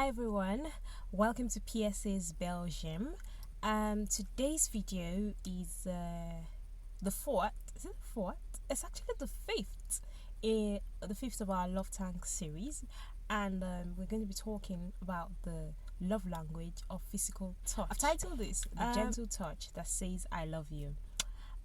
Hi everyone, welcome to PSA's Belgium. Today's video is the fourth. Is it the fourth? It's actually the fifth of our Love Tank series, and we're going to be talking about the love language of physical touch. I've titled this "The Gentle Touch That Says I Love You,"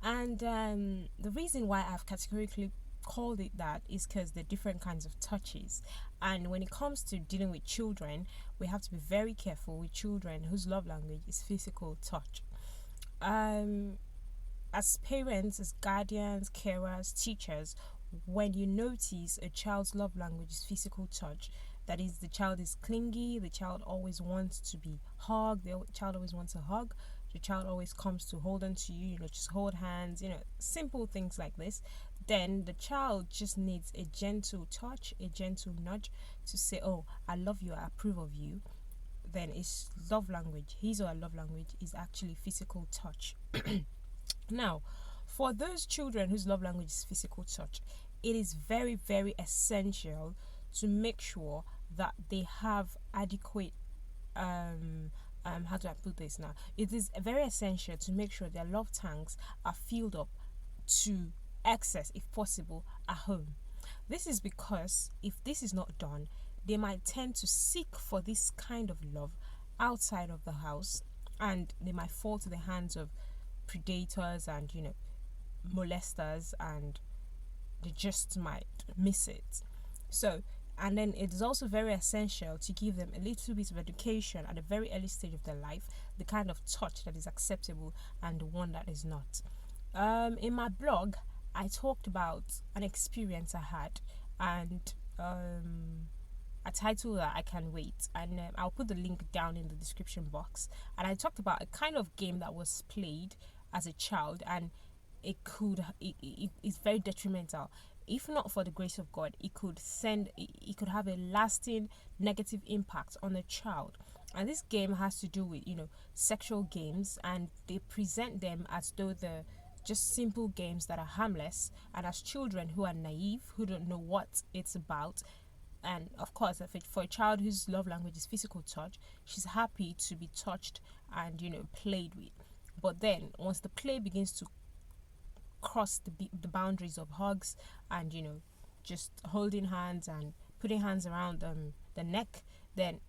and the reason why I've categorically called it that is because there are different kinds of touches, and when it comes to dealing with children, we have to be very careful with children whose love language is physical touch. As parents, as guardians, carers, teachers, when you notice a child's love language is physical touch, that is, the child is clingy, the child always wants to be hugged, the child always wants a hug, the child always comes to hold on to you, just hold hands, simple things like this, then the child just needs a gentle touch, a gentle nudge to say, oh, I love you, I approve of you. Then his love language, his or her love language, is actually physical touch. Now, for those children whose love language is physical touch, it is very, very essential to make sure that they have adequate how do I put this now? It is very essential to make sure their love tanks are filled up to excess, if possible, at home. This is because if this is not done, they might tend to seek for this kind of love outside of the house, and they might fall to the hands of predators and molesters, and they just might miss it. And then it is also very essential to give them a little bit of education at a very early stage of their life, the kind of touch that is acceptable and the one that is not. In my blog, I talked about an experience I had, and a title that I can wait, and I'll put the link down in the description box. And I talked about a kind of game that was played as a child, and it's very detrimental. If not for the grace of God, it could have a lasting negative impact on a child. And this game has to do with sexual games, and they present them as though they're just simple games that are harmless, and as children who are naive, who don't know what it's about. And of course, for a child whose love language is physical touch, she's happy to be touched and played with. But then once the play begins to cross the boundaries of hugs and just holding hands and putting hands around the neck, then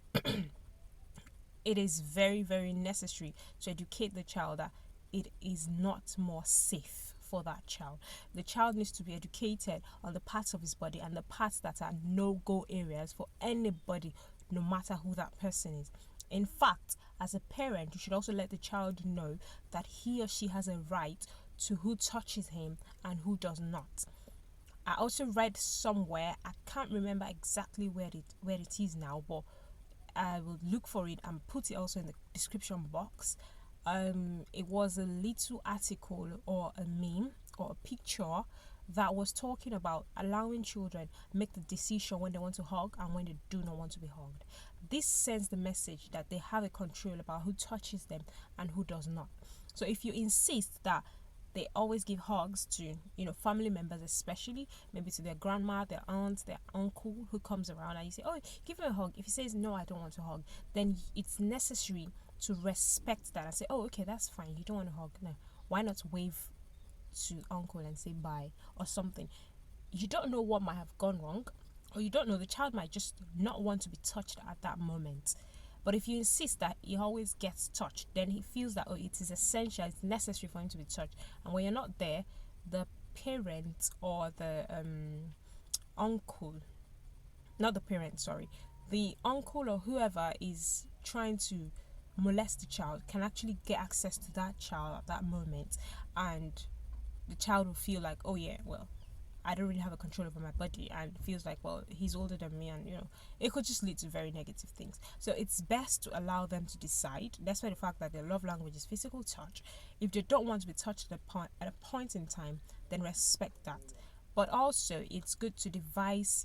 it is very, very necessary to educate the child that it is not more safe for that child. The child needs to be educated on the parts of his body and the parts that are no-go areas for anybody, no matter who that person is. In fact, as a parent, you should also let the child know that he or she has a right to who touches him and who does not. I also read somewhere, I can't remember exactly where it is now, but I will look for it and put it also in the description box. It was a little article or a meme or a picture that was talking about allowing children make the decision when they want to hug and when they do not want to be hugged. This sends the message that they have a control about who touches them and who does not. So if you insist that they always give hugs to family members, especially maybe to their grandma, their aunt, their uncle who comes around, and you say, oh, give him a hug. If he says no, I don't want to hug, then it's necessary to respect that and say, oh, okay, that's fine, you don't want to hug. No, why not wave to uncle and say bye or something? You don't know what might have gone wrong, or you don't know, the child might just not want to be touched at that moment. But if you insist that he always gets touched, then he feels that, oh, it is essential, it's necessary for him to be touched. And when you're not there, the parent or the uncle, not the parent, sorry, the uncle or whoever is trying to molest the child can actually get access to that child at that moment, and the child will feel like, oh yeah, well, I don't really have a control over my body, and feels like, well, he's older than me, and it could just lead to very negative things. So it's best to allow them to decide. That's why the fact that their love language is physical touch. If they don't want to be touched at a point in time, then respect that. But also, it's good to devise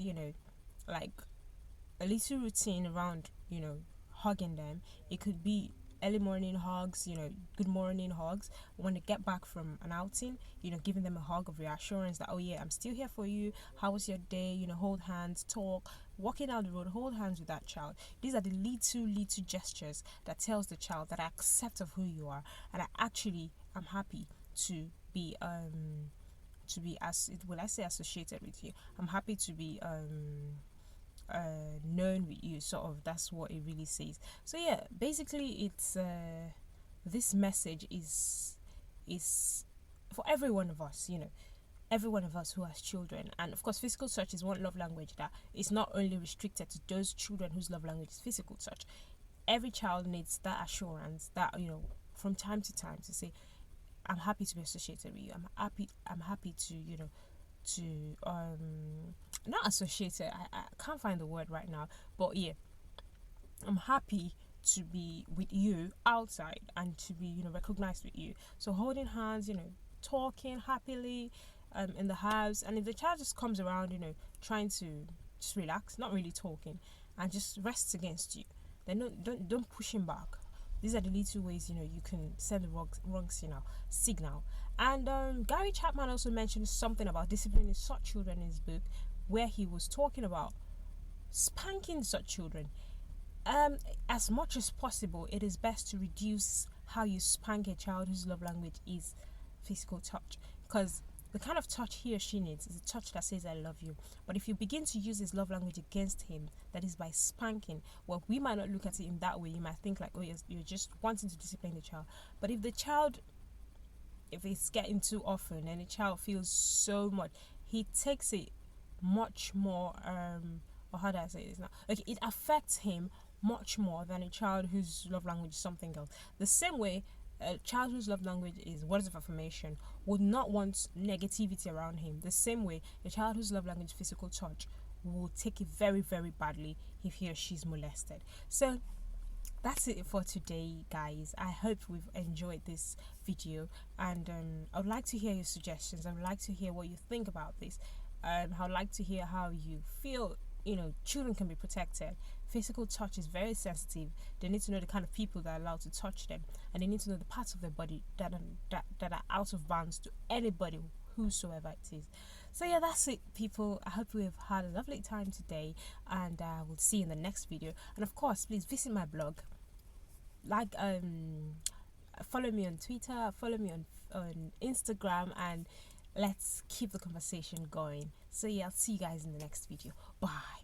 like a little routine around hugging them. It could be early morning hugs, good morning hugs. When they get back from an outing, giving them a hug of reassurance that, oh yeah, I'm still here for you. How was your day? Hold hands, talk, walking down the road, hold hands with that child. These are the little gestures that tells the child that I accept of who you are, and I actually am happy to be as will I say associated with you. I'm happy to be known with you, sort of. That's what it really says. So yeah, basically it's this message is for every one of us, every one of us who has children. And of course, physical touch is one love language that is not only restricted to those children whose love language is physical touch. Every child needs that assurance that, from time to time, to say, I'm happy to be associated with you. I'm happy to, to not associated. I can't find the word right now, but yeah, I'm happy to be with you outside and to be, recognized with you. So holding hands, talking happily in the house. And if the child just comes around, trying to just relax, not really talking, and just rests against you, then don't push him back. These are the little ways, you can send the wrong signal. And Gary Chapman also mentioned something about disciplining such children in his book, where he was talking about spanking such children. As much as possible, it is best to reduce how you spank a child whose love language is physical touch, because the kind of touch he or she needs is a touch that says I love you. But if you begin to use his love language against him, that is by spanking, well, we might not look at it in that way. You might think like, oh yes, you're just wanting to discipline the child. But if it's getting too often and the child feels so much, he takes it much more or how do I say this now? Like, it affects him much more than a child whose love language is something else. The same way a child whose love language is words of affirmation would not want negativity around him. The same way a child whose love language is physical touch will take it very, very badly if he or she's molested. So that's it for today, guys. I hope we've enjoyed this video, and I would like to hear your suggestions. I would like to hear what you think about this. I would like to hear how you feel children can be protected. Physical touch is very sensitive. They need to know the kind of people that are allowed to touch them, and they need to know the parts of their body that are out of bounds to anybody, whosoever it is. So yeah, that's it, people. I hope we've had a lovely time today, and we'll see you in the next video. And of course, please visit my blog. Follow me on Twitter, follow me on Instagram, and let's keep the conversation going. So yeah, I'll see you guys in the next video. Bye.